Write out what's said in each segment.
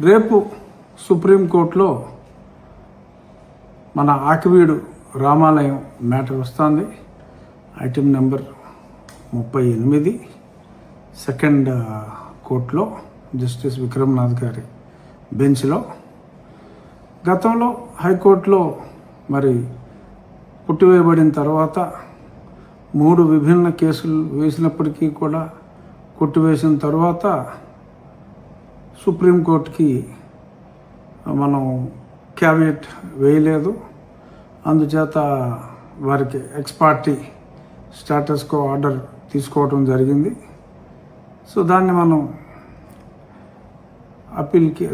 రేపు సుప్రీంకోర్టులో మన ఆకివీడు రామాలయం మ్యాటర్ వస్తుంది. ఐటమ్ నెంబర్ 38 సెకండ్ కోర్టులో జస్టిస్ విక్రమ్నాథ్ గారి బెంచ్లో. గతంలో హైకోర్టులో మరి కొట్టివేయబడిన తర్వాత 3 విభిన్న కేసులు వేసినప్పటికీ కూడా కొట్టివేసిన తర్వాత సుప్రీంకోర్టుకి మనం క్యావియేట్ వేయలేదు. అందుచేత వారికి ఎక్స్-పార్టీ స్టేటస్ కో ఆర్డర్ తీసుకోవడం జరిగింది. సో దాన్ని మనం అప్పీల్కి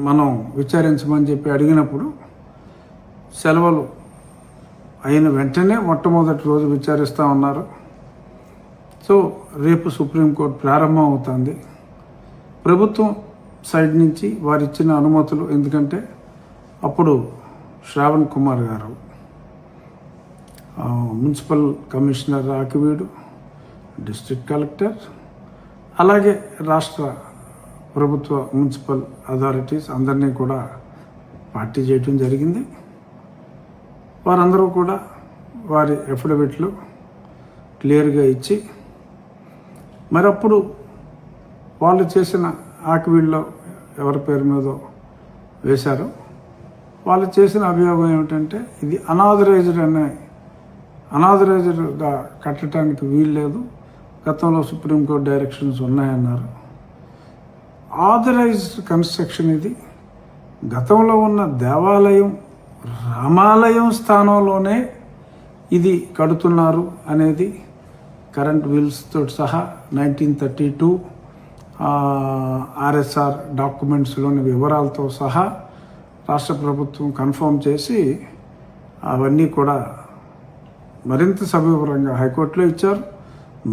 మనం విచారించమని చెప్పి అడిగినప్పుడు సెలవులు అయిన వెంటనే మొట్టమొదటి రోజు విచారిస్తూ ఉన్నారు. సో రేపు సుప్రీంకోర్టు ప్రారంభం అవుతుంది. ప్రభుత్వం సైడ్ నుంచి వారు ఇచ్చిన అనుమతులు, ఎందుకంటే అప్పుడు శ్రావణ్ కుమార్ గారు municipal commissioner Akividu, district collector, అలాగే రాష్ట్ర ప్రభుత్వ మున్సిపల్ అథారిటీస్ అందరినీ కూడా పార్టీ చేయటం జరిగింది. వారందరూ కూడా వారి అఫిడవిట్లు క్లియర్గా ఇచ్చి, మరి అప్పుడు వాళ్ళు చేసిన ఆకివీడులో ఎవరి పేరు మీదో వేశారు. వాళ్ళు చేసిన అభియోగం ఏమిటంటే ఇది అనాథరైజ్డ్గా కట్టడానికి వీల్లేదు, గతంలో సుప్రీంకోర్టు డైరెక్షన్స్ ఉన్నాయన్నారు. ఆథరైజ్డ్ కన్స్ట్రక్షన్ ఇది. గతంలో ఉన్న దేవాలయం రామాలయం స్థానంలోనే ఇది కడుతున్నారు అనేది కరెంట్ బిల్స్తో సహా 1932 ఆర్ఎస్ఆర్ డాక్యుమెంట్స్లోని వివరాలతో సహా రాష్ట్ర ప్రభుత్వం కన్ఫర్మ్ చేసి అవన్నీ కూడా మరింత సవివరంగా హైకోర్టులో ఇచ్చారు.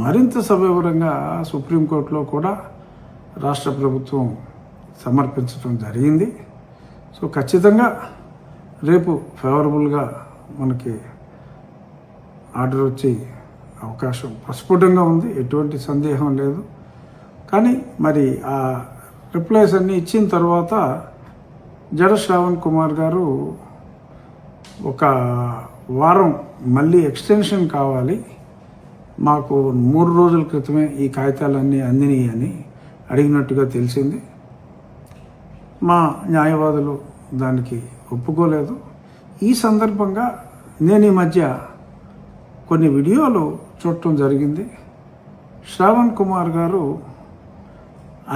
మరింత సవివరంగా సుప్రీంకోర్టులో కూడా రాష్ట్ర ప్రభుత్వం సమర్పించడం జరిగింది. సో ఖచ్చితంగా రేపు ఫేవరబుల్గా మనకి ఆర్డర్ వచ్చే అవకాశం ప్రస్ఫుటంగా ఉంది, ఎటువంటి సందేహం లేదు. కానీ మరి ఆ రిప్లైస్ అన్నీ ఇచ్చిన తర్వాత జడ శ్రావణ్ కుమార్ గారు ఒక వారం మళ్ళీ ఎక్స్టెన్షన్ కావాలి, మాకు 3 రోజుల క్రితమే ఈ కాగితాలన్నీ అందినాయి అని అడిగినట్టుగా తెలిసింది. మా న్యాయవాదులు దానికి ఒప్పుకోలేదు. ఈ సందర్భంగా నేను ఈ మధ్య కొన్ని వీడియోలు చూడటం జరిగింది. శ్రావణ్ కుమార్ గారు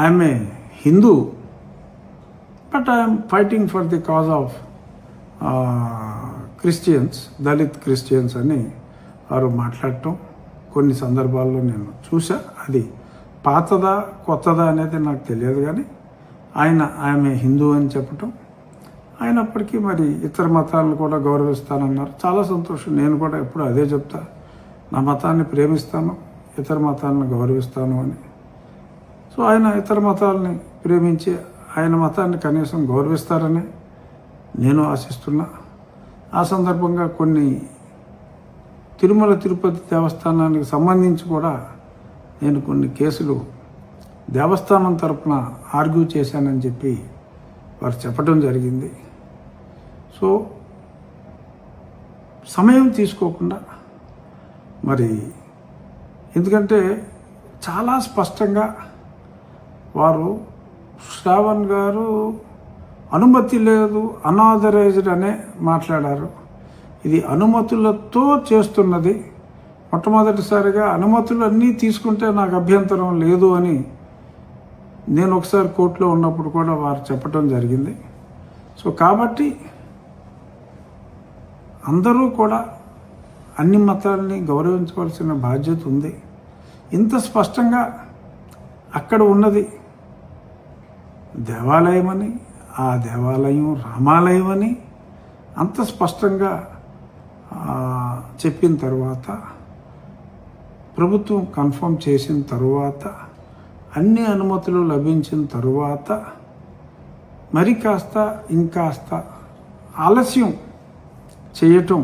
ఆమె Hindu, but I'm fighting for the cause of Christians, Dalit Christians అని వారు మాట్లాడటం కొన్ని సందర్భాల్లో నేను చూసా. అది పాతదా కొత్తదా అనేది నాకు తెలియదు, కానీ ఆమె హిందూ అని చెప్పటం, అయినప్పటికీ మరి ఇతర మతాలను కూడా గౌరవిస్తానన్నారు. చాలా సంతోషం. నేను కూడా ఎప్పుడు అదే చెప్తా, నా మతాన్ని ప్రేమిస్తాను, ఇతర మతాలను గౌరవిస్తాను అని. సో ఆయన ఇతర మతాలని ప్రేమించి ఆయన మతాన్ని కనీసం గౌరవిస్తారని నేను ఆశిస్తున్నా. ఆ సందర్భంగా కొన్ని తిరుమల తిరుపతి దేవస్థానానికి సంబంధించి కూడా నేను కొన్ని కేసులు దేవస్థానం తరపున ఆర్గ్యూ చేశానని చెప్పి వారు చెప్పడం జరిగింది. సో సమయం తీసుకోకుండా మరి, ఎందుకంటే చాలా స్పష్టంగా వారు శ్రావణ్ గారు అనుమతి లేదు, అనాథరైజ్డ్ అనే మాట్లాడారు. ఇది అనుమతులతో చేస్తున్నది. మొట్టమొదటిసారిగా అనుమతులు అన్నీ తీసుకుంటే నాకు అభ్యంతరం లేదు అని నేను ఒకసారి కోర్టులో ఉన్నప్పుడు కూడా వారు చెప్పడం జరిగింది. సో కాబట్టి అందరూ కూడా అన్ని మతాలని గౌరవించవలసిన బాధ్యత ఉంది. ఇంత స్పష్టంగా అక్కడ ఉన్నది దేవాలయం అని, ఆ దేవాలయం రామాలయం అని అంత స్పష్టంగా చెప్పిన తర్వాత, ప్రభుత్వం కన్ఫర్మ్ చేసిన తరువాత, అన్ని అనుమతులు లభించిన తరువాత మరి కాస్త ఇంకాస్త ఆలస్యం చేయటం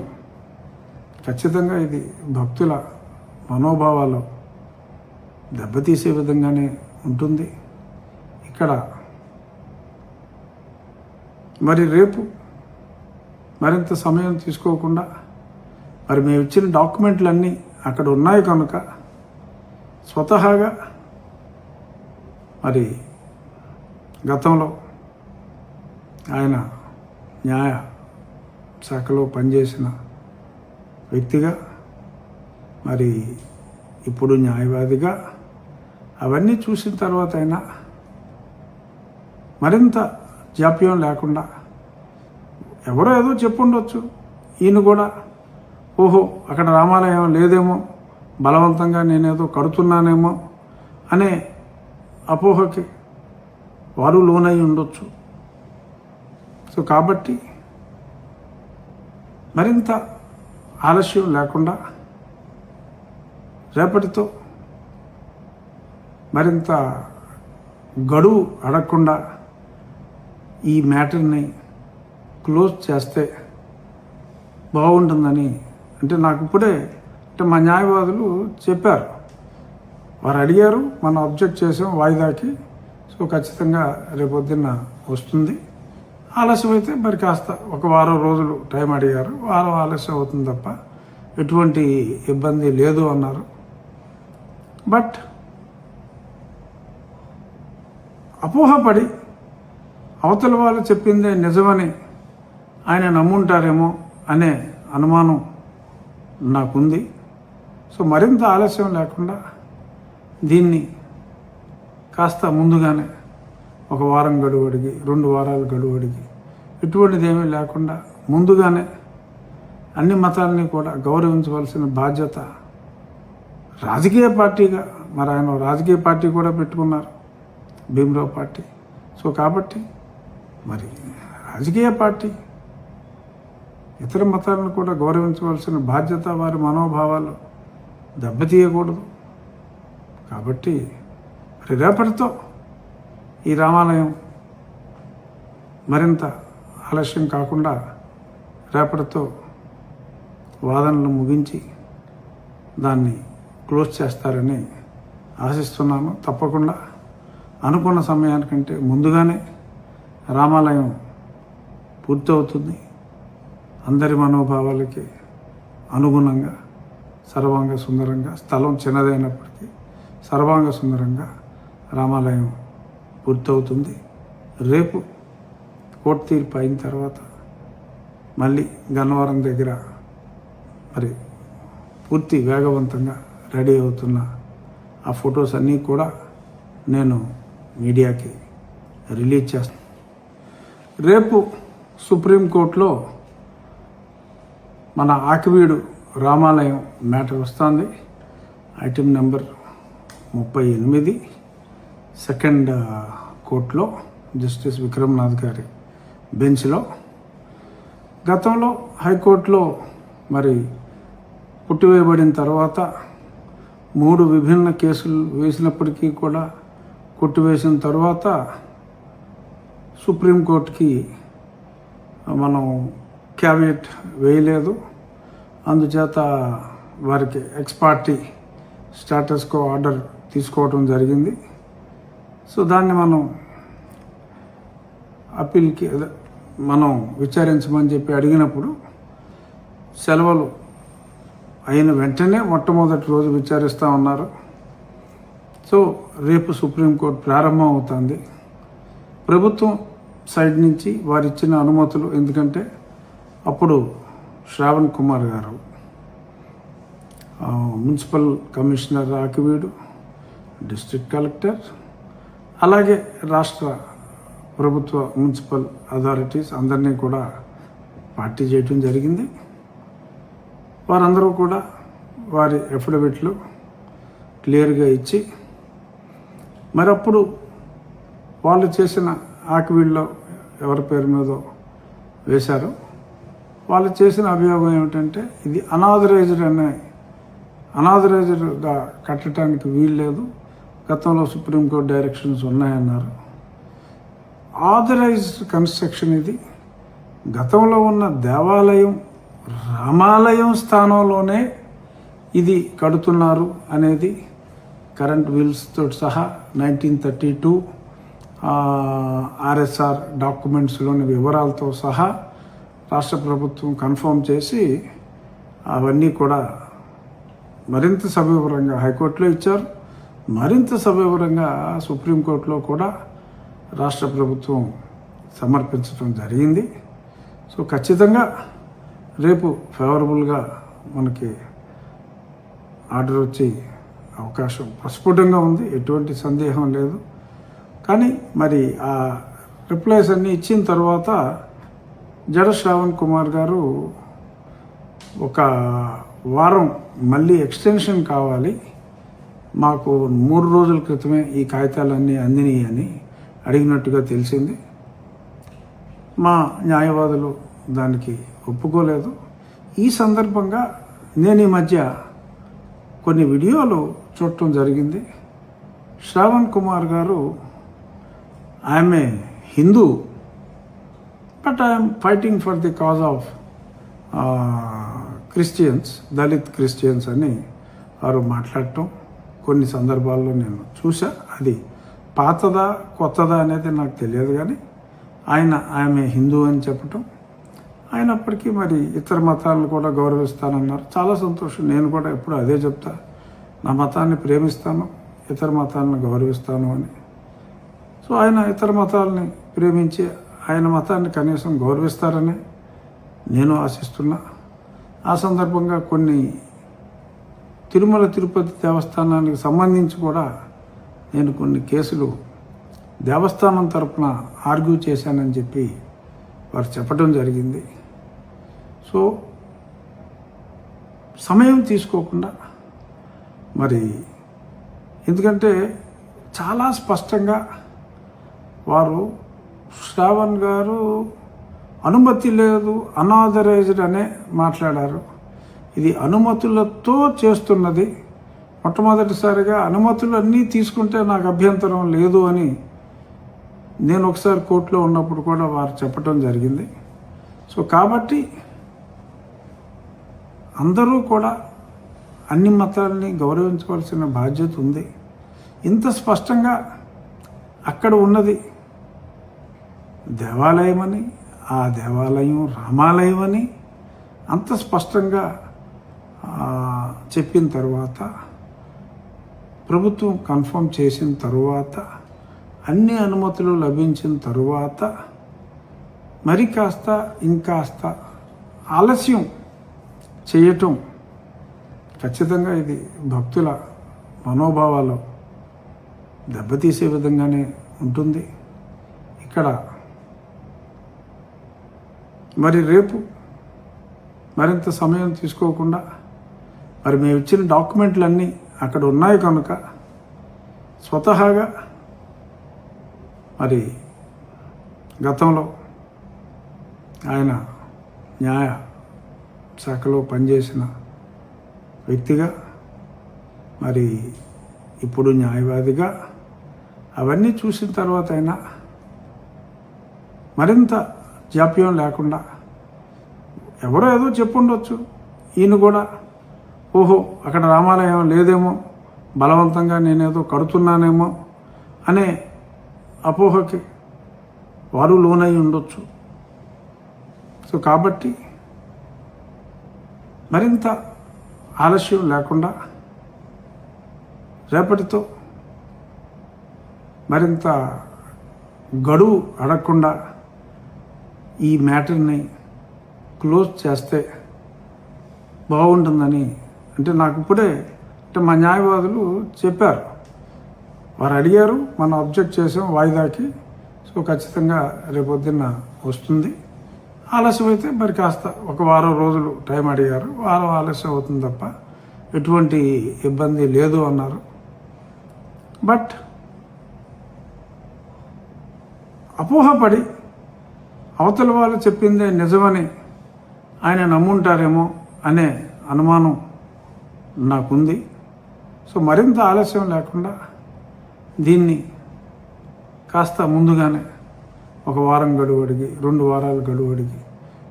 ఖచ్చితంగా ఇది భక్తుల మనోభావాలు దెబ్బతీసే విధంగానే ఉంటుంది. ఇక్కడ మరి రేపు మరింత సమయం తీసుకోకుండా మరి మేము ఇచ్చిన డాక్యుమెంట్లన్నీ అక్కడ ఉన్నాయి కనుక స్వతహాగా మరి గతంలో ఆయన న్యాయ శాఖలో పనిచేసిన వ్యక్తిగా మరి ఇప్పుడు న్యాయవాదిగా అవన్నీ చూసిన తర్వాత అయినా మరింత జాప్యం లేకుండా ఎవరో ఏదో చెప్పుండొచ్చు, ఈయన కూడా ఓహో అక్కడ రామాలయం లేదేమో, బలవంతంగా నేనేదో కడుతున్నానేమో అనే అపోహకి వారు లోనై ఉండొచ్చు. సో కాబట్టి మరింత ఆలస్యం లేకుండా రేపటితో మరింత గడువు అడగకుండా ఈ మ్యాటర్ని క్లోజ్ చేస్తే బాగుంటుందని అంటే నాకు ఇప్పుడే అంటే మా న్యాయవాదులు చెప్పారు. వారు అడిగారు, మనం అబ్జెక్ట్ చేసాం వాయిదాకి, సో ఖచ్చితంగా రేపొద్దున్న వస్తుంది. ఆలస్యం అయితే మరి కాస్త ఒక వారం రోజులు టైం అడిగారు, వారం ఆలస్యం అవుతుంది తప్ప ఎటువంటి ఇబ్బంది లేదు అన్నారు. బట్ అపోహపడి అవతల వాళ్ళు చెప్పిందే నిజమని ఆయన నమ్ముంటారేమో అనే అనుమానం నాకుంది. సో మరింత ఆలస్యం లేకుండా దీన్ని కాస్త ముందుగానే ఒక వారం గడువు అడిగి 2 వారాలు గడువు అడిగి ఇటువంటిది ఏమీ లేకుండా ముందుగానే అన్ని మతాలని కూడా గౌరవించవలసిన బాధ్యత రాజకీయ పార్టీగా, మరి ఆయన రాజకీయ పార్టీ కూడా పెట్టుకున్నారు, భీమరావు పార్టీ. సో కాబట్టి మరి రాజకీయ పార్టీ ఇతర మతాలను కూడా గౌరవించవలసిన బాధ్యత, వారి మనోభావాలు దెబ్బతీయకూడదు. కాబట్టి మరి రేపటితో ఈ రామాలయం మరింత ఆలస్యం కాకుండా రేపటితో వాదనలు ముగించి దాన్ని క్లోజ్ చేస్తారని ఆశిస్తున్నాను. తప్పకుండా అనుకున్న సమయానికంటే ముందుగానే రామాలయం పూర్తవుతుంది. అందరి మనోభావాలకి అనుగుణంగా సర్వాంగ సుందరంగా, స్థలం చిన్నదైనప్పటికీ సర్వాంగ సుందరంగా రామాలయం పూర్తవుతుంది. రేపు కోర్టు తీర్పు అయిన తర్వాత మళ్ళీ గన్నవరం దగ్గర మరి పూర్తి వేగవంతంగా రెడీ అవుతున్న ఆ ఫొటోస్ అన్నీ కూడా నేను మీడియాకి రిలీజ్ చేస్తాను. రేపు సుప్రీంకోర్టులో మన ఆకివీడు రామాలయం మ్యాటర్ వస్తుంది. ఐటెం నెంబర్ 38 సెకండ్ కోర్టులో జస్టిస్ విక్రమ్నాథ్ గారి బెంచ్లో. గతంలో హైకోర్టులో మరి పుట్టివేయబడిన తర్వాత 3 విభిన్న కేసులు వేసినప్పటికీ కూడా కొట్టివేసిన తర్వాత సుప్రీంకోర్టుకి మనం క్యావియేట్ వేయలేదు. అందుచేత వారికి ఎక్స్ పార్టీ స్టేటస్కో ఆర్డర్ తీసుకోవడం జరిగింది. సో దాన్ని మనం అప్పీల్కి మనం విచారించమని చెప్పి అడిగినప్పుడు సెలవులు అయిన వెంటనే మొట్టమొదటి రోజు విచారిస్తూ ఉన్నారు. సో రేపు సుప్రీంకోర్టు ప్రారంభం అవుతుంది. ప్రభుత్వం సైడ్ నుంచి వారు ఇచ్చిన అనుమతులు, ఎందుకంటే అప్పుడు శ్రావణ్ కుమార్ గారు municipal commissioner Akividu, district collector, అలాగే రాష్ట్ర ప్రభుత్వ మున్సిపల్ అథారిటీస్ అందరినీ కూడా పార్టీ చేయటం జరిగింది. వారందరూ కూడా వారి అఫిడవిట్లు క్లియర్గా ఇచ్చి మరి అప్పుడు వాళ్ళు చేసిన ఆకివీడులో ఎవరి పేరు మీదో వేశారు. వాళ్ళు చేసిన అభియోగం ఏమిటంటే ఇది అనాథరైజ్డ్గా కట్టడానికి వీల్లేదు, గతంలో సుప్రీంకోర్టు డైరెక్షన్స్ ఉన్నాయన్నారు. ఆథరైజ్డ్ కన్స్ట్రక్షన్ ఇది. గతంలో ఉన్న దేవాలయం రామాలయం స్థానంలోనే ఇది కడుతున్నారు అనేది కరెంట్ బిల్స్ తోటి సహా 1932 ఆర్ఎస్ఆర్ డాక్యుమెంట్స్లోని వివరాలతో సహా రాష్ట్ర ప్రభుత్వం కన్ఫర్మ్ చేసి అవన్నీ కూడా మరింత సవివరంగా హైకోర్టులో ఇచ్చారు. మరింత సవివరంగా సుప్రీంకోర్టులో కూడా రాష్ట్ర ప్రభుత్వం సమర్పించడం జరిగింది. సో ఖచ్చితంగా రేపు ఫేవరబుల్గా మనకి ఆర్డర్ వచ్చే అవకాశం ప్రస్ఫుటంగా ఉంది, ఎటువంటి సందేహం లేదు. కానీ మరి ఆ రిప్లైస్ అన్నీ ఇచ్చిన తర్వాత జడ శ్రావణ్ కుమార్ గారు ఒక వారం మళ్ళీ ఎక్స్టెన్షన్ కావాలి, మాకు 3 రోజుల క్రితమే ఈ కాగితాలన్నీ అందినాయి అని అడిగినట్టుగా తెలిసింది. మా న్యాయవాదులు దానికి ఒప్పుకోలేదు. ఈ సందర్భంగా నేను ఈ మధ్య కొన్ని వీడియోలు చూడటం జరిగింది. శ్రావణ్ కుమార్ గారు ఆమె Hindu, but I'm fighting for the cause of Christians, Dalit Christians అని వారు మాట్లాడటం కొన్ని సందర్భాల్లో నేను చూసా. అది పాతదా కొత్తదా అనేది నాకు తెలియదు, కానీ ఆమె హిందూ అని చెప్పటం, అయినప్పటికీ మరి ఇతర మతాలను కూడా గౌరవిస్తానన్నారు. చాలా సంతోషం. నేను కూడా ఎప్పుడు అదే చెప్తా, నా మతాన్ని ప్రేమిస్తాను, ఇతర మతాలను గౌరవిస్తాను అని. సో ఆయన ఇతర మతాలని ప్రేమించి ఆయన మతాన్ని కనీసం గౌరవిస్తారని నేను ఆశిస్తున్నా. ఆ సందర్భంగా కొన్ని తిరుమల తిరుపతి దేవస్థానానికి సంబంధించి కూడా నేను కొన్ని కేసులు దేవస్థానం తరపున ఆర్గ్యూ చేశానని చెప్పి వారు చెప్పడం జరిగింది. సో సమయం తీసుకోకుండా మరి, ఎందుకంటే చాలా స్పష్టంగా వారు శ్రావణ్ గారు అనుమతి లేదు, అనాథరైజ్డ్ అనే మాట్లాడారు. ఇది అనుమతులతో చేస్తున్నది. మొట్టమొదటిసారిగా అనుమతులు అన్నీ తీసుకుంటే నాకు అభ్యంతరం లేదు అని నేను ఒకసారి కోర్టులో ఉన్నప్పుడు కూడా వారు చెప్పడం జరిగింది. సో కాబట్టి అందరూ కూడా అన్ని మతాలని గౌరవించవలసిన బాధ్యత ఉంది. ఇంత స్పష్టంగా అక్కడ ఉన్నది దేవాలయమని, ఆ దేవాలయం రామాలయం అని అంత స్పష్టంగా చెప్పిన తర్వాత, ప్రభుత్వం కన్ఫర్మ్ చేసిన తరువాత, అన్ని అనుమతులు లభించిన తరువాత మరి కాస్త ఇంకాస్త ఆలస్యం చేయటం ఖచ్చితంగా ఇది భక్తుల మనోభావాలు దెబ్బతీసే విధంగానే ఉంటుంది. ఇక్కడ మరి రేపు మరింత సమయం తీసుకోకుండా, మరి మేము ఇచ్చిన డాక్యుమెంట్లన్నీ అక్కడ ఉన్నాయి కనుక స్వతహాగా మరి గతంలో ఆయన న్యాయ శాఖలో పనిచేసిన వ్యక్తిగా, మరి ఇప్పుడు న్యాయవాదిగా అవన్నీ చూసిన తర్వాత అయినా మరింత జాప్యం లేకుండా, ఎవరో ఏదో చెప్పుండొచ్చు, ఈయన కూడా ఓహో అక్కడ రామాలయం లేదేమో, బలవంతంగా నేనేదో కడుతున్నానేమో అనే అపోహకి వారు లోనై ఉండొచ్చు. సో కాబట్టి మరింత ఆలస్యం లేకుండా రేపటితో మరింత గడువు అడగకుండా ఈ మ్యాటర్ని క్లోజ్ చేస్తే బాగుంటుందని, అంటే నాకు ఇప్పుడే మా న్యాయవాదులు చెప్పారు. వారు అడిగారు, మనం అబ్జెక్ట్ చేసాం వాయిదాకి, సో ఖచ్చితంగా రేపొద్దున్న వస్తుంది. ఆలస్యం అయితే మరి కాస్త ఒక వారం రోజులు టైం అడిగారు. వారం ఆలస్యం అవుతుంది తప్ప ఎటువంటి ఇబ్బంది లేదు అన్నారు. బట్ అపోహపడి అవతల వాళ్ళు చెప్పిందే నిజమని ఆయన నమ్ముంటారేమో అనే అనుమానం నాకుంది. సో మరింత ఆలస్యం లేకుండా దీన్ని కాస్త ముందుగానే ఒక వారం గడువు అడిగి, 2 వారాలు గడువు అడిగి,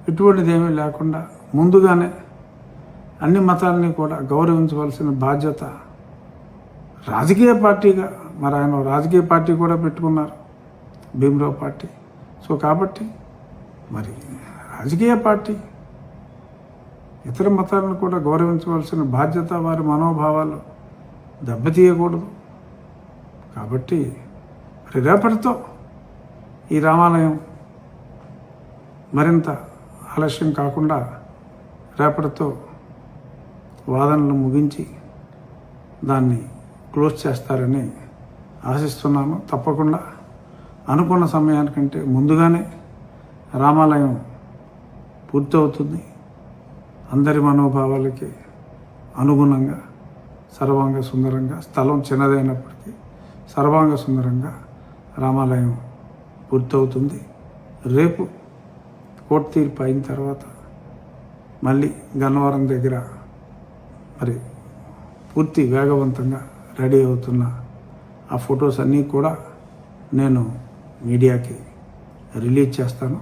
ఇటువంటిది ఏమీ లేకుండా ముందుగానే అన్ని మతాలని కూడా గౌరవించవలసిన బాధ్యత రాజకీయ పార్టీగా, మరి ఆయన రాజకీయ పార్టీ కూడా పెట్టుకున్నారు. భీమరావు పార్టీ. సో కాబట్టి మరి రాజకీయ పార్టీ ఇతర మతాలను కూడా గౌరవించవలసిన బాధ్యత, వారి మనోభావాలు దెబ్బతీయకూడదు. కాబట్టి మరి రేపటితో ఈ రామాలయం మరింత ఆలస్యం కాకుండా రేపటితో వాదనలు ముగించి దాన్ని క్లోజ్ చేస్తారని ఆశిస్తున్నాను. తప్పకుండా అనుకున్న సమయానికంటే ముందుగానే రామాలయం పూర్తవుతుంది. అందరి మనోభావాలకి అనుగుణంగా సర్వాంగ సుందరంగా, స్థలం చిన్నదైనప్పటికీ సర్వాంగ సుందరంగా రామాలయం పూర్తవుతుంది. రేపు కోర్టు తీర్పు అయిన తర్వాత మళ్ళీ గన్నవరం దగ్గర మరి పూర్తి వేగవంతంగా రెడీ అవుతున్న ఆ ఫొటోస్ అన్నీ కూడా నేను మీడియాకి రిలీజ్ చేస్తాను.